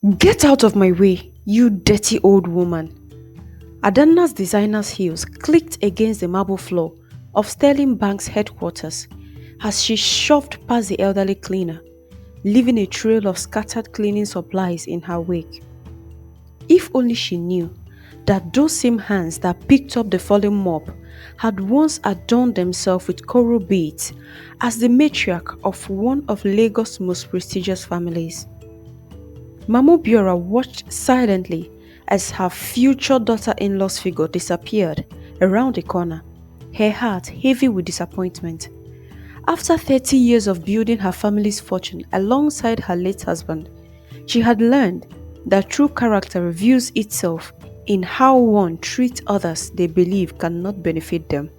Get out of my way, you dirty old woman. Adanna's designer's heels clicked against the marble floor of Sterling Bank's headquarters as she shoved past the elderly cleaner, leaving a trail of scattered cleaning supplies in her wake. If only she knew that those same hands that picked up the fallen mop had once adorned themselves with coral beads as the matriarch of one of Lagos' most prestigious families. Mamu Biora watched silently as her future daughter-in-law's figure disappeared around the corner, her heart heavy with disappointment. After 30 years of building her family's fortune alongside her late husband, she had learned that true character reveals itself in how one treats others they believe cannot benefit them.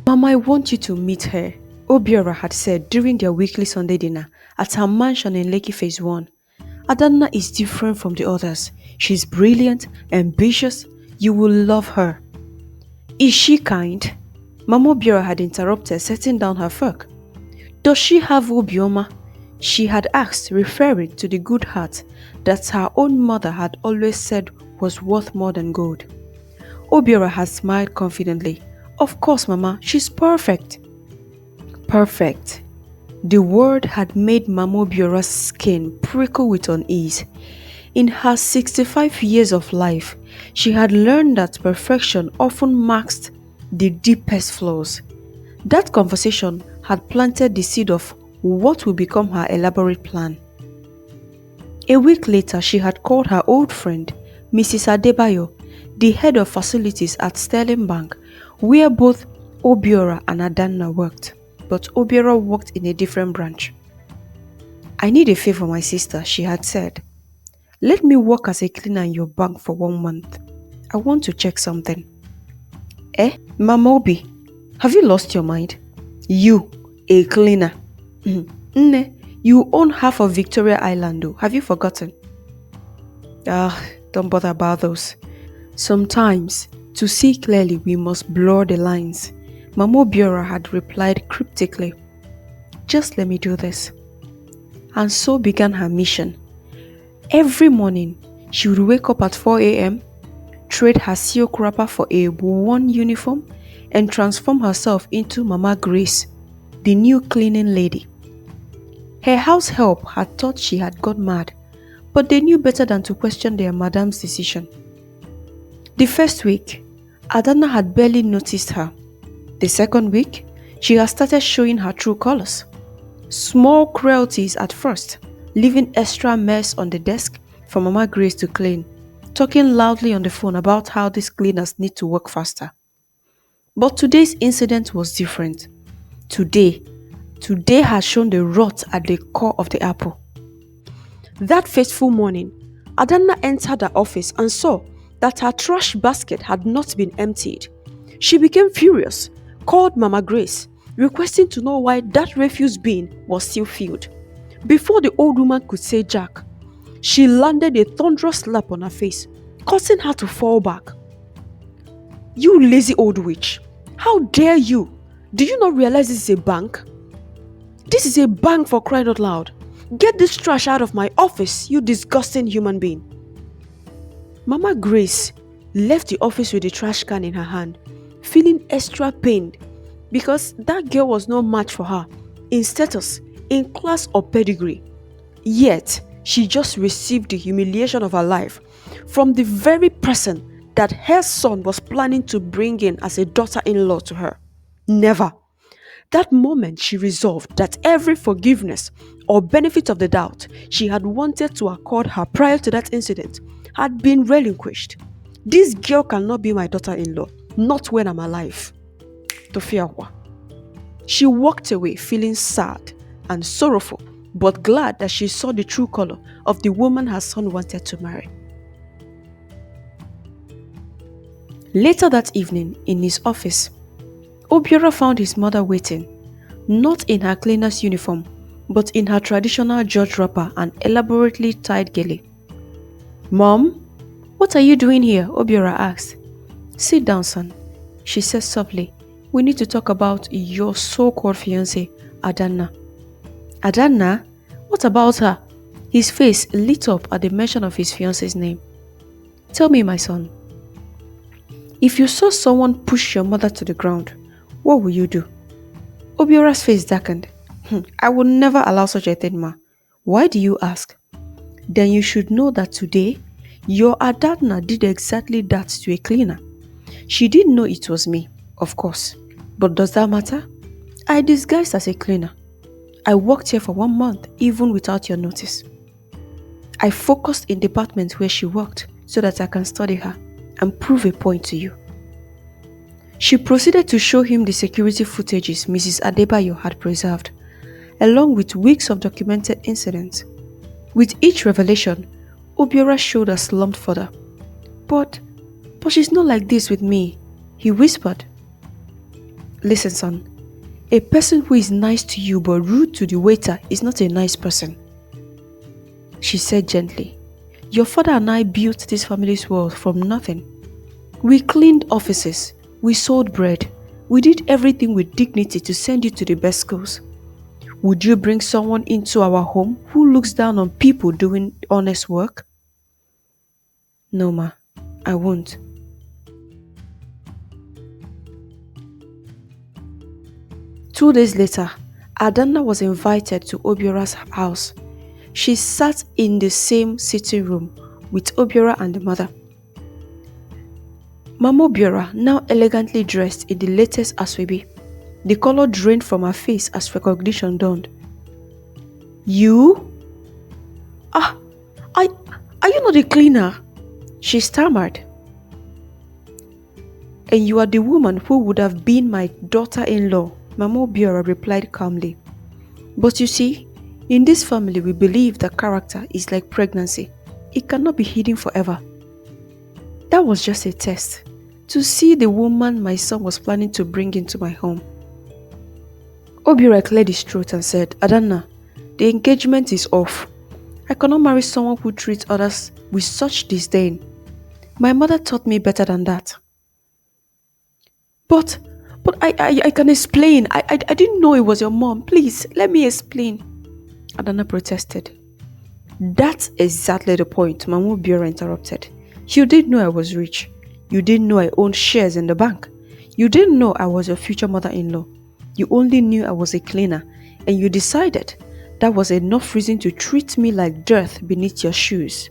Mama, I want you to meet her, Obiora had said during their weekly Sunday dinner at her mansion in Lekki Phase 1. Adanna is different from the others. She's brilliant, ambitious. You will love her. Is she kind? Mama Obiora had interrupted, setting down her fork. Does she have Obioma? She had asked, referring to the good heart that her own mother had always said was worth more than gold. Obiora had smiled confidently. Of course, Mama, she's perfect. Perfect. The word had made Mama Obiora's skin prickle with unease. In her 65 years of life, she had learned that perfection often masked the deepest flaws. That conversation had planted the seed of what would become her elaborate plan. A week later, she had called her old friend, Mrs. Adebayo, the head of facilities at Sterling Bank, where both Obiora and Adanna worked, but Obiora worked in a different branch. I need a favor, my sister, she had said. Let me work as a cleaner in your bank for 1 month. I want to check something. Eh, Mama Obi, have you lost your mind? You, a cleaner. Nne, you own half of Victoria Island though, have you forgotten? Don't bother about those. Sometimes, to see clearly we must blur the lines. Mama Biora had replied cryptically. Just let me do this. And so began her mission. Every morning, she would wake up at 4 a.m., trade her silk wrapper for a worn uniform, and transform herself into Mama Grace, the new cleaning lady. Her house help had thought she had gone mad, but they knew better than to question their madam's decision. The first week, Adanna had barely noticed her. The second week, she had started showing her true colors. Small cruelties at first, leaving extra mess on the desk for Mama Grace to clean, talking loudly on the phone about how these cleaners need to work faster. But today's incident was different. Today has shown the rot at the core of the apple. That fateful morning, Adanna entered the office and saw that her trash basket had not been emptied. She became furious, called Mama Grace, requesting to know why that refuse bin was still filled. Before the old woman could say jack, she landed a thunderous slap on her face, causing her to fall back. You lazy old witch! How dare you! Do you not realize this is a bank? This is a bank, for crying out loud! Get this trash out of my office, you disgusting human being! Mama Grace left the office with the trash can in her hand, feeling extra pained because that girl was no match for her in status, in class or pedigree. Yet, she just received the humiliation of her life from the very person that her son was planning to bring in as a daughter-in-law to her. Never. That moment she resolved that every forgiveness or benefit of the doubt she had wanted to accord her prior to that incident had been relinquished. This girl cannot be my daughter-in-law, not when I'm alive. Tofiawa. She walked away feeling sad and sorrowful, but glad that she saw the true color of the woman her son wanted to marry. Later that evening, in his office, Obiora found his mother waiting, not in her cleaner's uniform, but in her traditional George wrapper and elaborately tied gele. Mom, what are you doing here? Obiora asked. Sit down, son, she said softly. We need to talk about your so-called fiancé Adanna. Adanna? What about her? His face lit up at the mention of his fiance's name. Tell me, my son, if you saw someone push your mother to the ground, what would you do? Obiora's face darkened. I would never allow such a thing, ma. Why do you ask? Then you should know that today, your Adanna did exactly that to a cleaner. She didn't know it was me, of course. But does that matter? I disguised as a cleaner. I worked here for 1 month, even without your notice. I focused in departments where she worked so that I can study her and prove a point to you. She proceeded to show him the security footages Mrs. Adebayo had preserved, along with weeks of documented incidents. With each revelation, Obiora's shoulders slumped further. But she's not like this with me, he whispered. Listen, son, a person who is nice to you but rude to the waiter is not a nice person. She said gently, your father and I built this family's world from nothing. We cleaned offices, we sold bread, we did everything with dignity to send you to the best schools. Would you bring someone into our home who looks down on people doing honest work? No, ma, I won't. 2 days later, Adanna was invited to Obiora's house. She sat in the same sitting room with Obiora and the mother. Mama Obiora, now elegantly dressed in the latest aswebi, the color drained from her face as recognition dawned. You? Ah, I, are you not a cleaner? She stammered. And you are the woman who would have been my daughter-in-law, Mama Obiora replied calmly. But you see, in this family we believe that character is like pregnancy. It cannot be hidden forever. That was just a test, to see the woman my son was planning to bring into my home. Obiora cleared his throat and said, Adanna, the engagement is off. I cannot marry someone who treats others with such disdain. My mother taught me better than that. But I can explain. I didn't know it was your mom. Please, let me explain. Adanna protested. That's exactly the point, Mama Obiora interrupted. You didn't know I was rich. You didn't know I owned shares in the bank. You didn't know I was your future mother-in-law. You only knew I was a cleaner, and you decided that was enough reason to treat me like dirt beneath your shoes.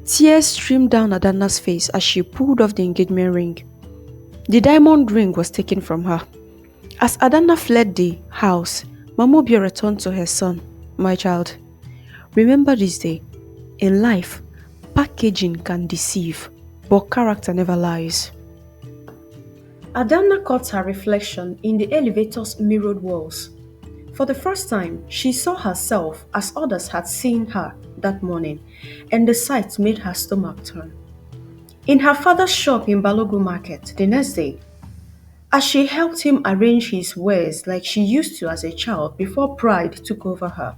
Tears streamed down Adanna's face as she pulled off the engagement ring. The diamond ring was taken from her. As Adanna fled the house, Mama Obiora turned to her son. My child, remember this day. In life, packaging can deceive, but character never lies. Adanna caught her reflection in the elevator's mirrored walls. For the first time, she saw herself as others had seen her that morning, and the sight made her stomach turn. In her father's shop in Balogun Market the next day, as she helped him arrange his wares like she used to as a child before pride took over her,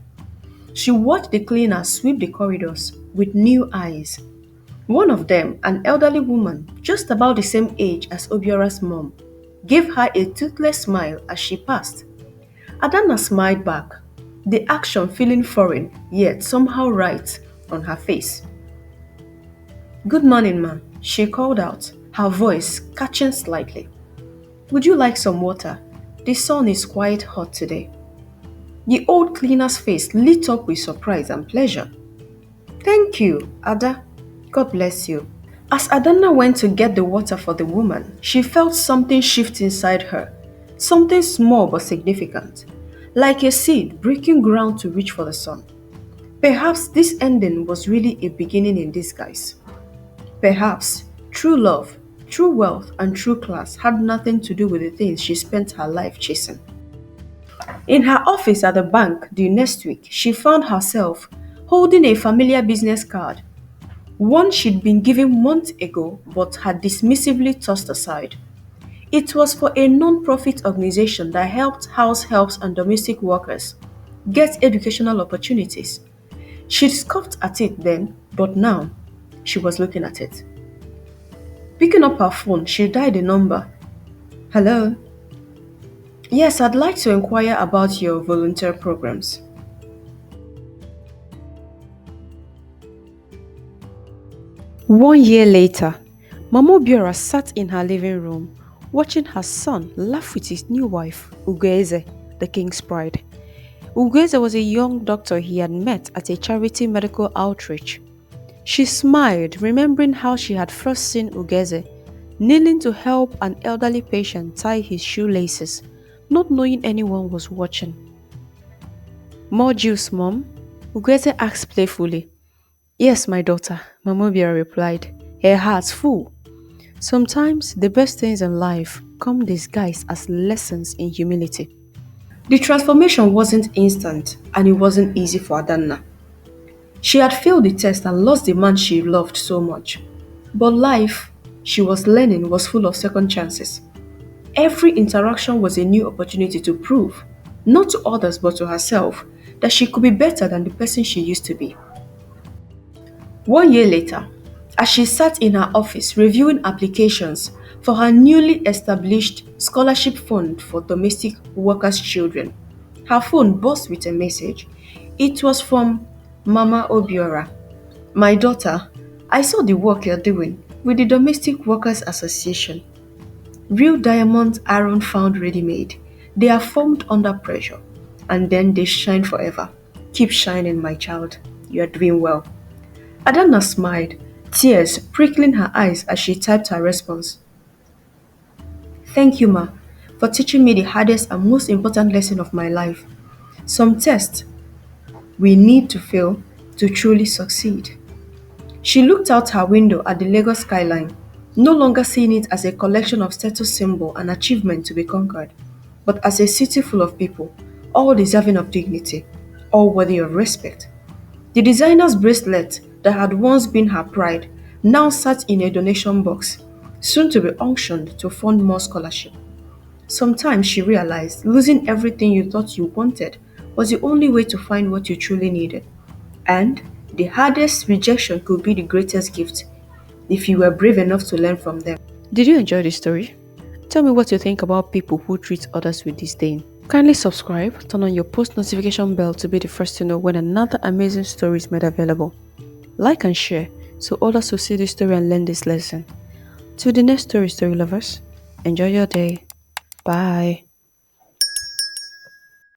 she watched the cleaner sweep the corridors with new eyes. One of them, an elderly woman just about the same age as Obiora's mom, gave her a toothless smile as she passed. Adanna smiled back, the action feeling foreign yet somehow right on her face. Good morning, ma, she called out, her voice catching slightly. Would you like some water? The sun is quite hot today. The old cleaner's face lit up with surprise and pleasure. Thank you, Ada. God bless you. As Adanna went to get the water for the woman, she felt something shift inside her. Something small but significant, like a seed breaking ground to reach for the sun. Perhaps this ending was really a beginning in disguise. Perhaps true love, true wealth, and true class had nothing to do with the things she spent her life chasing. In her office at the bank the next week, she found herself holding a familiar business card, one she'd been given months ago but had dismissively tossed aside. It was for a non-profit organization that helped house helps and domestic workers get educational opportunities. She'd scoffed at it then, but now she was looking at it. Picking up her phone, she dialed the number. Hello? Yes, I'd like to inquire about your volunteer programs. 1 year later, Mama Biora sat in her living room, watching her son laugh with his new wife, Ugueze, the king's bride. Ugueze was a young doctor he had met at a charity medical outreach. She smiled, remembering how she had first seen Ugeze kneeling to help an elderly patient tie his shoelaces, not knowing anyone was watching. More juice, Mom? Ugeze asked playfully. Yes, my daughter, Mamobia replied, her heart full. Sometimes the best things in life come disguised as lessons in humility. The transformation wasn't instant and it wasn't easy for Adanna. She had failed the test and lost the man she loved so much. But life, she was learning, was full of second chances. Every interaction was a new opportunity to prove, not to others but to herself, that she could be better than the person she used to be. 1 year later, as she sat in her office reviewing applications for her newly established scholarship fund for domestic workers' children, her phone buzzed with a message. It was from Mama Obiora. My daughter, I saw the work you're doing with the Domestic Workers Association. Real diamonds aren't found ready made. They are formed under pressure and then they shine forever. Keep shining, my child. You are doing well. Adana smiled, tears prickling her eyes as she typed her response. Thank you, Ma, for teaching me the hardest and most important lesson of my life. Some tests we need to fail to truly succeed. She looked out her window at the Lagos skyline, no longer seeing it as a collection of status symbol and achievement to be conquered, but as a city full of people, all deserving of dignity, all worthy of respect. The designer's bracelet that had once been her pride now sat in a donation box, soon to be auctioned to fund more scholarship. Sometimes she realized losing everything you thought you wanted was the only way to find what you truly needed. And the hardest rejection could be the greatest gift if you were brave enough to learn from them. Did you enjoy this story? Tell me what you think about people who treat others with disdain. Kindly subscribe, turn on your post notification bell to be the first to know when another amazing story is made available. Like and share so others will see this story and learn this lesson. Till the next story, story lovers, enjoy your day. Bye.